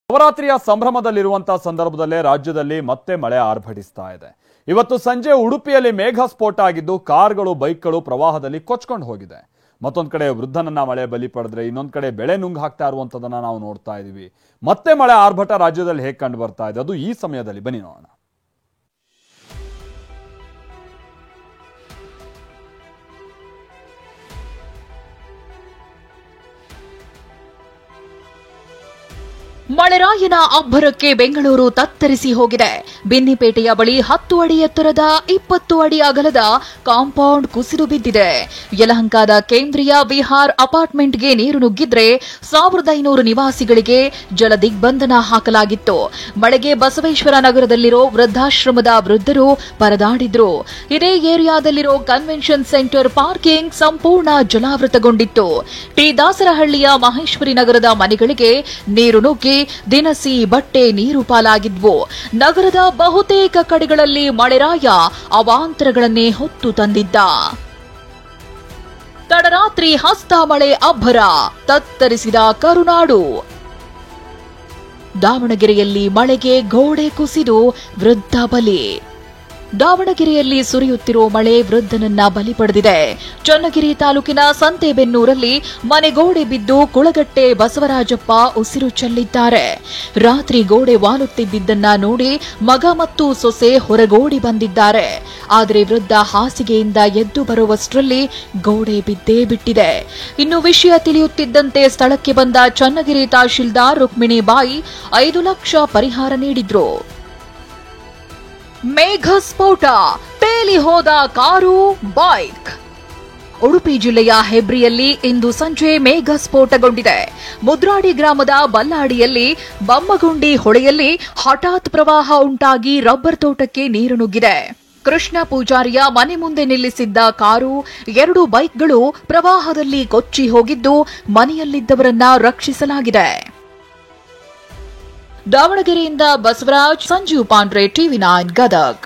ನವರಾತ್ರಿಯ ಸಂಭ್ರಮದಲ್ಲಿರುವಂತಹ ಸಂದರ್ಭದಲ್ಲೇ ರಾಜ್ಯದಲ್ಲಿ ಮತ್ತೆ ಮಳೆ ಆರ್ಭಟಿಸ್ತಾ ಇದೆ. ಇವತ್ತು ಸಂಜೆ ಉಡುಪಿಯಲ್ಲಿ ಮೇಘ ಸ್ಫೋಟ ಆಗಿದ್ದು ಕಾರ್ಗಳು ಬೈಕ್ಗಳು ಪ್ರವಾಹದಲ್ಲಿ ಕೊಚ್ಕೊಂಡು ಹೋಗಿದೆ. ಮತ್ತೊಂದು ಕಡೆ ವೃದ್ಧನನ್ನ ಮಳೆ ಬಲಿ ಪಡೆದ್ರೆ ಇನ್ನೊಂದು ಕಡೆ ಬೆಳೆ ನುಂಗ್ ಹಾಕ್ತಾ ಇರುವಂತದನ್ನ ನಾವು ನೋಡ್ತಾ ಇದೀವಿ. ಮತ್ತೆ ಮಳೆ ಆರ್ಭಟ ರಾಜ್ಯದಲ್ಲಿ ಹೇಗೆ ಕಂಡು ಬರ್ತಾ ಇದೆ ಅದು ಈ ಸಮಯದಲ್ಲಿ ಬನ್ನಿ ನೋಡೋಣ. ಮಳೆರಾಯನ ಅಬ್ಬರಕ್ಕೆ ಬೆಂಗಳೂರು ತತ್ತರಿಸಿ ಹೋಗಿದೆ. ಬಿನ್ನಿಪೇಟೆಯ ಬಳಿ 10 ಅಡಿ ಎತ್ತರದ 20 ಅಡಿ ಅಗಲದ ಕಾಂಪೌಂಡ್ ಕುಸಿದು ಬಿದ್ದಿದೆ. ಯಲಹಂಕದ ಕೇಂದ್ರೀಯ ವಿಹಾರ್ ಅಪಾರ್ಟ್ಮೆಂಟ್ಗೆ ನೀರು ನುಗ್ಗಿದ್ರೆ 1500 ನಿವಾಸಿಗಳಿಗೆ ಜಲ ದಿಗ್ಬಂಧನ ಹಾಕಲಾಗಿತ್ತು. ಮಳೆಗೆ ಬಸವೇಶ್ವರ ನಗರದಲ್ಲಿರೋ ವೃದ್ಧಾಶ್ರಮದ ವೃದ್ಧರು ಪರದಾಡಿದ್ರು. ಇದೇ ಏರಿಯಾದಲ್ಲಿರೋ ಕನ್ವೆನ್ಷನ್ ಸೆಂಟರ್ ಪಾರ್ಕಿಂಗ್ ಸಂಪೂರ್ಣ ಜಲಾವೃತಗೊಂಡಿತ್ತು. ಟಿ ದಾಸರಹಳ್ಳಿಯ ಮಹೇಶ್ವರಿ ನಗರದ ಮನೆಗಳಿಗೆ ನೀರು ನುಗ್ಗಿ ದಿನಸಿ ಬಟ್ಟೆ ನೀರು ಪಾಲಾಗಿದ್ವು. ನಗರದ ಬಹುತೇಕ ಕಡೆಗಳಲ್ಲಿ ಮಳೆರಾಯ ಅವಾಂತರಗಳನ್ನೇ ಹೊತ್ತು ತಂದಿದ್ದ. ತಡರಾತ್ರಿ ಹಸ್ತ ಮಳೆ ಅಬ್ಬರ ತತ್ತರಿಸಿದ ಕರುನಾಡು. ದಾವಣಗೆರೆಯಲ್ಲಿ ಮಳೆಗೆ ಗೋಡೆ ಕುಸಿದು ವೃದ್ಧ ಬಲಿ. ದಾವಣಗೆರೆಯಲ್ಲಿ ಸುರಿಯುತ್ತಿರುವ ಮಳೆ ವೃದ್ಧನನ್ನ ಬಲಿ ಪಡೆದಿದೆ. ಚನ್ನಗಿರಿ ತಾಲೂಕಿನ ಸಂತೆಬೆನ್ನೂರಲ್ಲಿ ಮನೆಗೋಡೆ ಬಿದ್ದು ಕುಳಗಟ್ಟೆ ಬಸವರಾಜಪ್ಪ ಉಸಿರು ಚೆಲ್ಲಿದ್ದಾರೆ. ರಾತ್ರಿ ಗೋಡೆ ವಾಲುತ್ತಿದ್ದನ್ನ ನೋಡಿ ಮಗ ಮತ್ತು ಸೊಸೆ ಹೊರಗೋಡಿ ಬಂದಿದ್ದಾರೆ. ಆದರೆ ವೃದ್ಧ ಹಾಸಿಗೆಯಿಂದ ಎದ್ದು ಬರುವಷ್ಟರಲ್ಲಿ ಗೋಡೆ ಬಿದ್ದೇ ಬಿಟ್ಟಿದೆ. ಇನ್ನು ವಿಷಯ ತಿಳಿಯುತ್ತಿದ್ದಂತೆ ಸ್ಥಳಕ್ಕೆ ಬಂದ ಚನ್ನಗಿರಿ ತಹಶೀಲ್ದಾರ್ ರುಕ್ಮಿಣಿ ಬಾಯಿ 5 ಲಕ್ಷ ಪರಿಹಾರ ನೀಡಿದ್ರು. ಮೇಘ ಸ್ಫೋಟ, ತೇಲಿ ಹೋದ ಕಾರು, ಬೈಕ್. ಉಡುಪಿ ಜಿಲ್ಲೆಯ ಹೆಬ್ರಿಯಲ್ಲಿ ಇಂದು ಸಂಜೆ ಮೇಘ ಸ್ಫೋಟಗೊಂಡಿದೆ. ಮುದ್ರಾಡಿ ಗ್ರಾಮದ ಬಲ್ಲಾಡಿಯಲ್ಲಿ ಬಮ್ಮಗುಂಡಿ ಹೊಳೆಯಲ್ಲಿ ಹಠಾತ್ ಪ್ರವಾಹ ಉಂಟಾಗಿ ರಬ್ಬರ್ ತೋಟಕ್ಕೆ ನೀರು ನುಗ್ಗಿದೆ. ಕೃಷ್ಣ ಪೂಜಾರಿಯ ಮನೆ ಮುಂದೆ ನಿಲ್ಲಿಸಿದ್ದ ಕಾರು, 2 ಬೈಕ್ಗಳು ಪ್ರವಾಹದಲ್ಲಿ ಕೊಚ್ಚಿ ಹೋಗಿದ್ದು ಮನೆಯಲ್ಲಿದ್ದವರನ್ನ ರಕ್ಷಿಸಲಾಗಿದೆ. ದಾವಣಗೆರೆಯಿಂದ ಬಸವರಾಜ್, ಸಂಜೀವ್ ಪಾಂಡ್ರೆ, ಟಿವಿ9 ಗದಗ್.